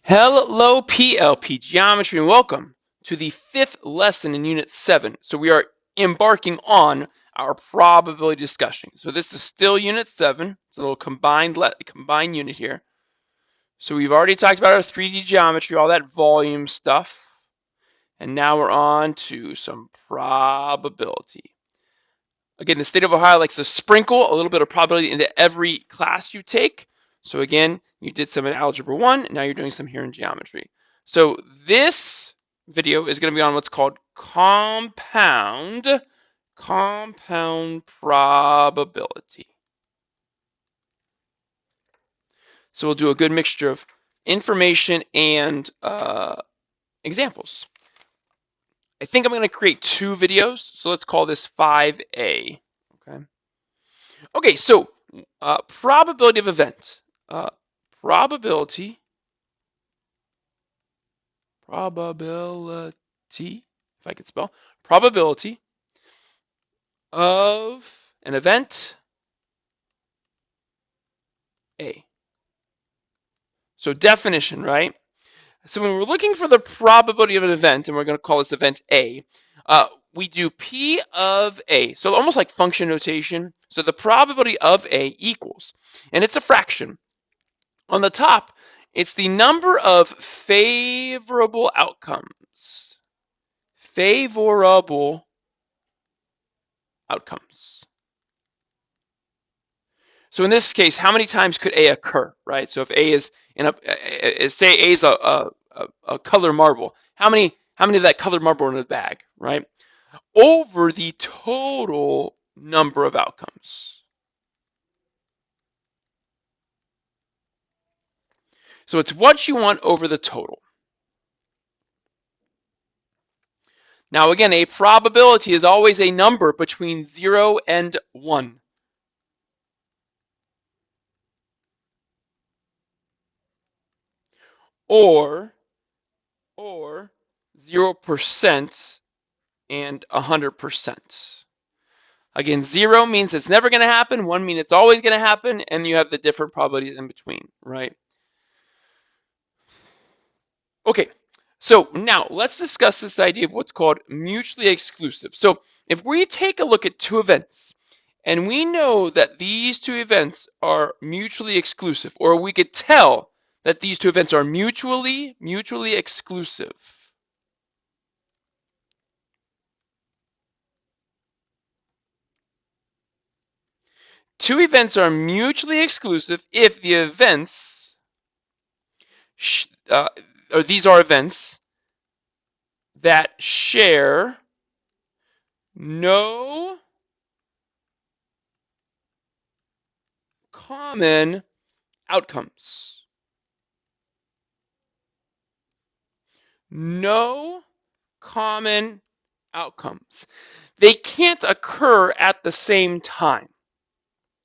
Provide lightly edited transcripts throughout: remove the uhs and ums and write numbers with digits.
Hello PLP Geometry and welcome to the fifth lesson in Unit 7. So we are embarking on our probability discussion. So this is still Unit 7. It's a little combined unit here. So we've already talked about our 3D geometry, all that volume stuff. And now we're on to some probability. Again, the state of Ohio likes to sprinkle a little bit of probability into every class you take. So again, you did some in Algebra 1, now you're doing some here in Geometry. So this video is going to be on what's called compound probability. So we'll do a good mixture of information and examples. I think I'm going to create two videos, so let's call this 5A. Okay, so probability of event. Probability, if I could spell, probability of an event A. So definition, right? So when we're looking for the probability of an event, and we're going to call this event A, we do P of A. So almost like function notation. So the probability of A equals, and it's a fraction. On the top, it's the number of favorable outcomes. Favorable outcomes. So in this case, how many times could A occur, right? So if A is say A is a color marble, how many of that colored marble are in the bag, right? Over the total number of outcomes. So it's what you want over the total. Now again, a probability is always a number between 0 and 1. Or 0% and 100%. Again, 0 means it's never going to happen, 1 means it's always going to happen, and you have the different probabilities in between, right? Okay, so now let's discuss this idea of what's called mutually exclusive. So if we take a look at two events, and we know that these two events are mutually exclusive, or we could tell that these two events are mutually exclusive. Two events are mutually exclusive if the events, or these are events that share no common outcomes. No common outcomes. They can't occur at the same time,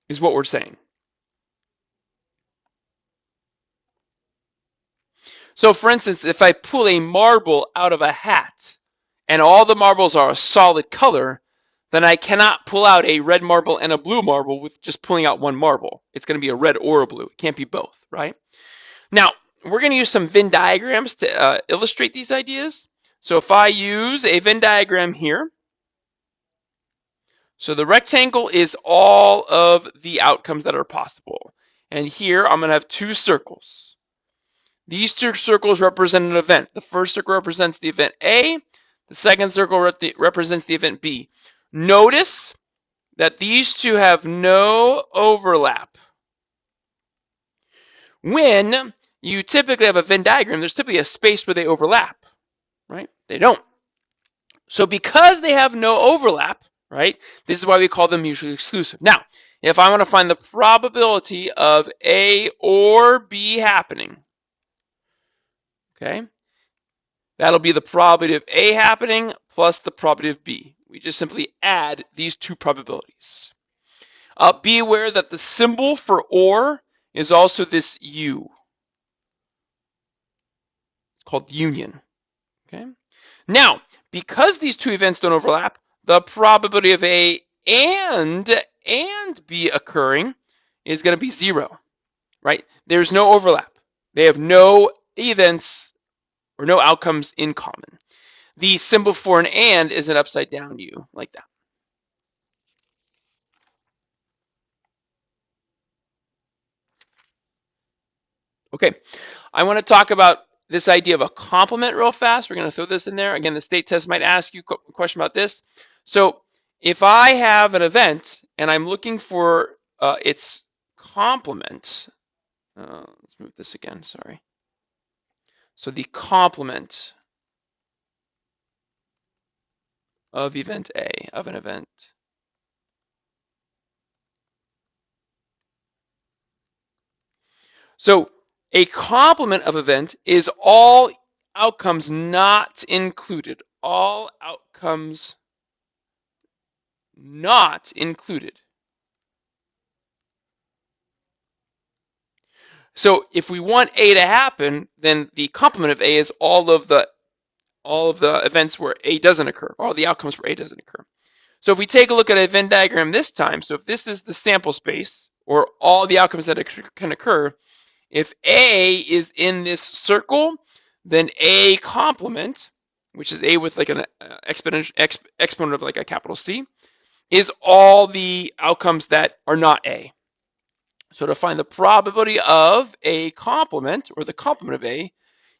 is what we're saying. So for instance, if I pull a marble out of a hat and all the marbles are a solid color, then I cannot pull out a red marble and a blue marble with just pulling out one marble. It's going to be a red or a blue. It can't be both, right? Now, we're going to use some Venn diagrams to illustrate these ideas. So if I use a Venn diagram here, so the rectangle is all of the outcomes that are possible. And here I'm going to have two circles. These two circles represent an event. The first circle represents the event A. The second circle represents the event B. Notice that these two have no overlap. When you typically have a Venn diagram, there's typically a space where they overlap, right? They don't. So because they have no overlap, right, this is why we call them mutually exclusive. Now, if I want to find the probability of A or B happening, okay, that'll be the probability of A happening plus the probability of B. We just simply add these two probabilities. Be aware that the symbol for OR is also this U. It's called union. Okay. Now, because these two events don't overlap, the probability of A and B occurring is going to be 0, right? There's no overlap. They have no events or no outcomes in common. The symbol for an and is an upside down U, like that. Okay, I want to talk about this idea of a complement real fast. We're going to throw this in there. Again, the state test might ask you a question about this. So if I have an event and I'm looking for its complement, let's move this again, sorry. So the complement of event A, of an event. So a complement of event is all outcomes not included. All outcomes not included. So if we want A to happen, then the complement of A is all of the events where A doesn't occur, all the outcomes where A doesn't occur. So if we take a look at a Venn diagram this time, so if this is the sample space, or all the outcomes that can occur, if A is in this circle, then A complement, which is A with like an exponent of like a capital C, is all the outcomes that are not A. So to find the probability of a complement, or the complement of A,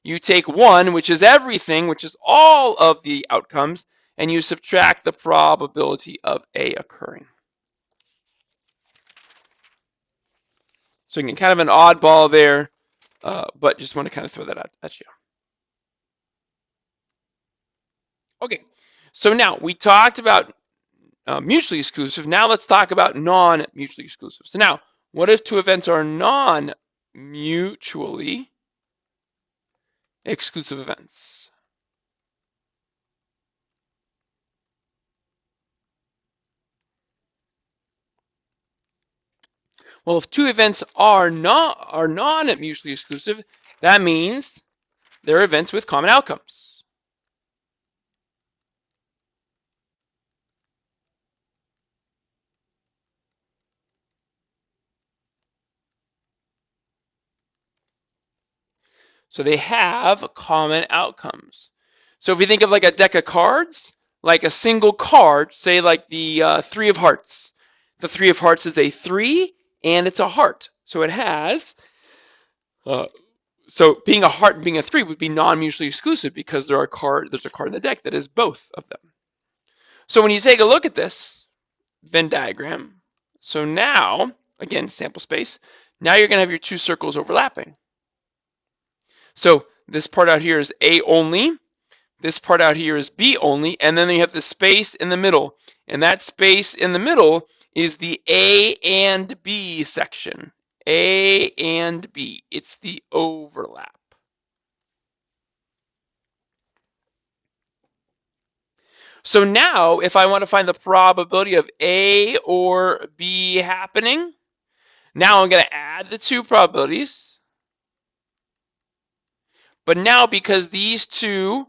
you take 1, which is everything, which is all of the outcomes, and you subtract the probability of A occurring. So again, kind of an oddball there, but just want to kind of throw that out at you. Okay, so now we talked about mutually exclusive. Now let's talk about non-mutually exclusive. So now, what if two events are non-mutually exclusive events? Well, if two events are non-mutually exclusive, that means they're events with common outcomes. So they have common outcomes. So if you think of like a deck of cards, like a single card, say like the 3 of hearts. The 3 of hearts is a 3 and it's a heart. So it has, so being a heart and being a 3 would be non-mutually exclusive because there's a card in the deck that is both of them. So when you take a look at this Venn diagram, so now, again, sample space, now you're going to have your two circles overlapping. So this part out here is A only, this part out here is B only, and then you have the space in the middle. And that space in the middle is the A and B section. A and B. It's the overlap. So now, if I want to find the probability of A or B happening, now I'm going to add the two probabilities. But now, because these two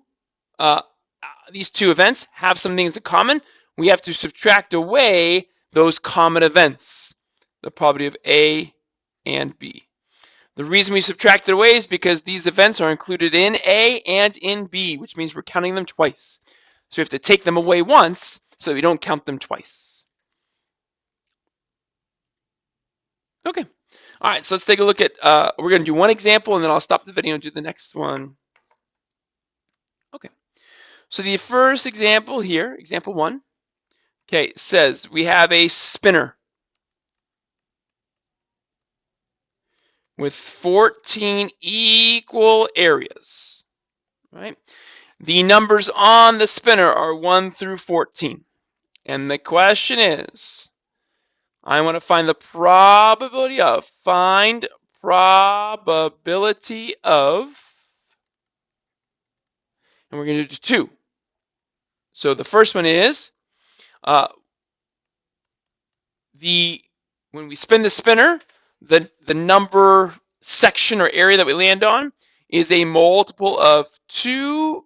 events have some things in common, we have to subtract away those common events, the probability of A and B. The reason we subtract it away is because these events are included in A and in B, which means we're counting them twice. So we have to take them away once so that we don't count them twice. Okay. All right, so let's take a look at, we're going to do one example and then I'll stop the video and do the next one. Okay. So the first example here, example 1, okay, says we have a spinner with 14 equal areas, right? The numbers on the spinner are 1 through 14. And the question is, I want to find the probability of, find probability of, and we're going to do 2. So the first one is, when we spin the spinner, the number section or area that we land on is a multiple of 2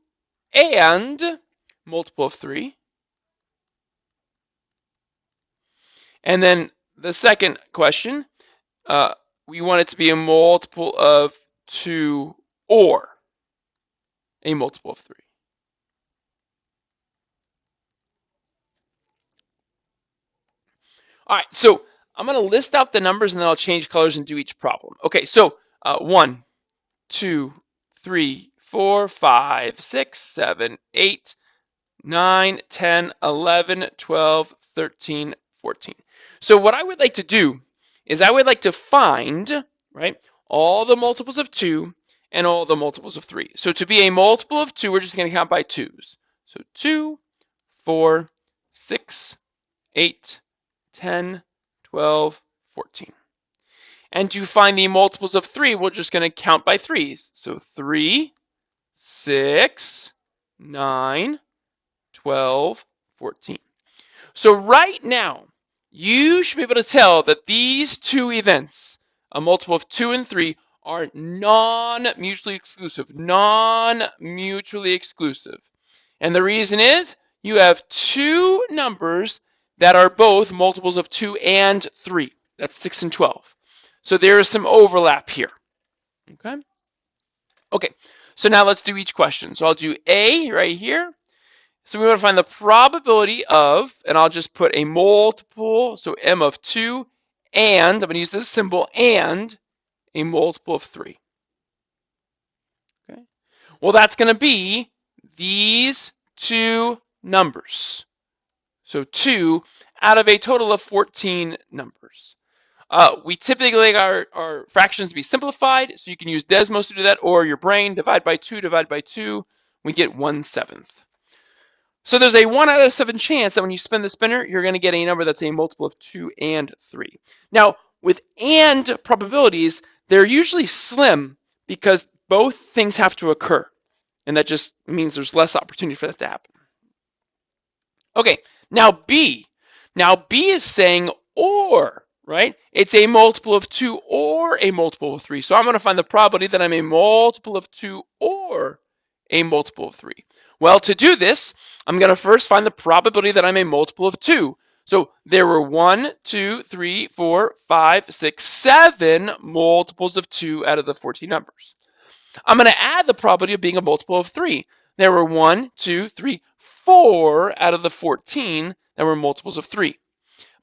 and multiple of 3. And then the second question, we want it to be a multiple of 2 or a multiple of 3. All right, so I'm going to list out the numbers and then I'll change colors and do each problem. Okay, so 1, 2, 3, 4, 5, 6, 7, 8, 9, 10, 11, 12, 13, 14. So what I would like to do is I would like to find, right, all the multiples of 2 and all the multiples of 3. So to be a multiple of 2, we're just going to count by 2's. So 2, 4, 6, 8, 10, 12, 14. And to find the multiples of 3, we're just going to count by 3's. So 3, 6, 9, 12, 14. So right now, you should be able to tell that these two events, a multiple of 2 and 3, are non-mutually exclusive. Non-mutually exclusive. And the reason is you have two numbers that are both multiples of 2 and 3. That's 6 and 12. So there is some overlap here. Okay? Okay, so now let's do each question. So I'll do A right here. So we want to find the probability of, and I'll just put a multiple, so m of 2, and, I'm going to use this symbol, and a multiple of 3. Okay. Well, that's going to be these two numbers. So 2 out of a total of 14 numbers. We typically like our fractions to be simplified, so you can use Desmos to do that, or your brain, divide by 2, we get 1/7. So there's a 1 out of 7 chance that when you spin the spinner, you're going to get a number that's a multiple of 2 and 3. Now, with and probabilities, they're usually slim because both things have to occur. And that just means there's less opportunity for that to happen. Okay, now B. Now B is saying or, right? It's a multiple of 2 or a multiple of 3. So I'm going to find the probability that I'm a multiple of 2 or a multiple of 3. Well, to do this, I'm going to first find the probability that I'm a multiple of 2. So there were 1, 2, 3, 4, 5, 6, 7 multiples of 2 out of the 14 numbers. I'm going to add the probability of being a multiple of 3. There were 1, 2, 3, 4 out of the 14 that were multiples of 3.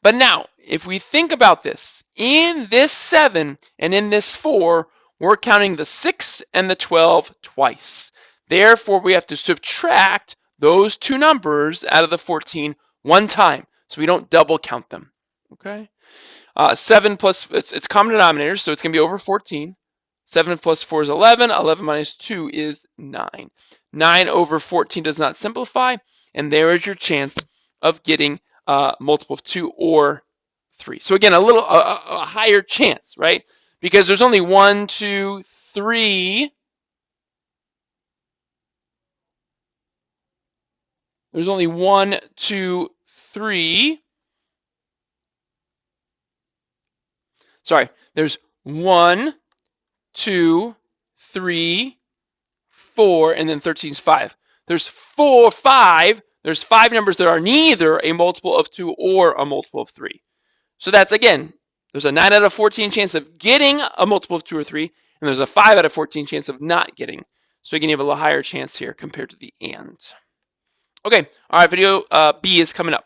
But now, if we think about this, in this 7 and in this 4, we're counting the 6 and the 12 twice. Therefore, we have to subtract those two numbers out of the 14 one time, so we don't double count them. Okay? 7 plus, it's common denominator, so it's going to be over 14. 7 plus 4 is 11. 11 minus 2 is 9. 9 over 14 does not simplify, and there is your chance of getting multiple of 2 or 3. So again, a higher chance, right? Because there's only 1, 2, 3. There's only 1, 2, 3. Sorry, there's 1, 2, 3, 4, and then 13 is 5. There's 5. There's 5 numbers that are neither a multiple of 2 or a multiple of 3. So that's, again, there's a 9 out of 14 chance of getting a multiple of 2 or 3, and there's a 5 out of 14 chance of not getting. So again, you have a little higher chance here compared to the and. Okay, all right, video B is coming up.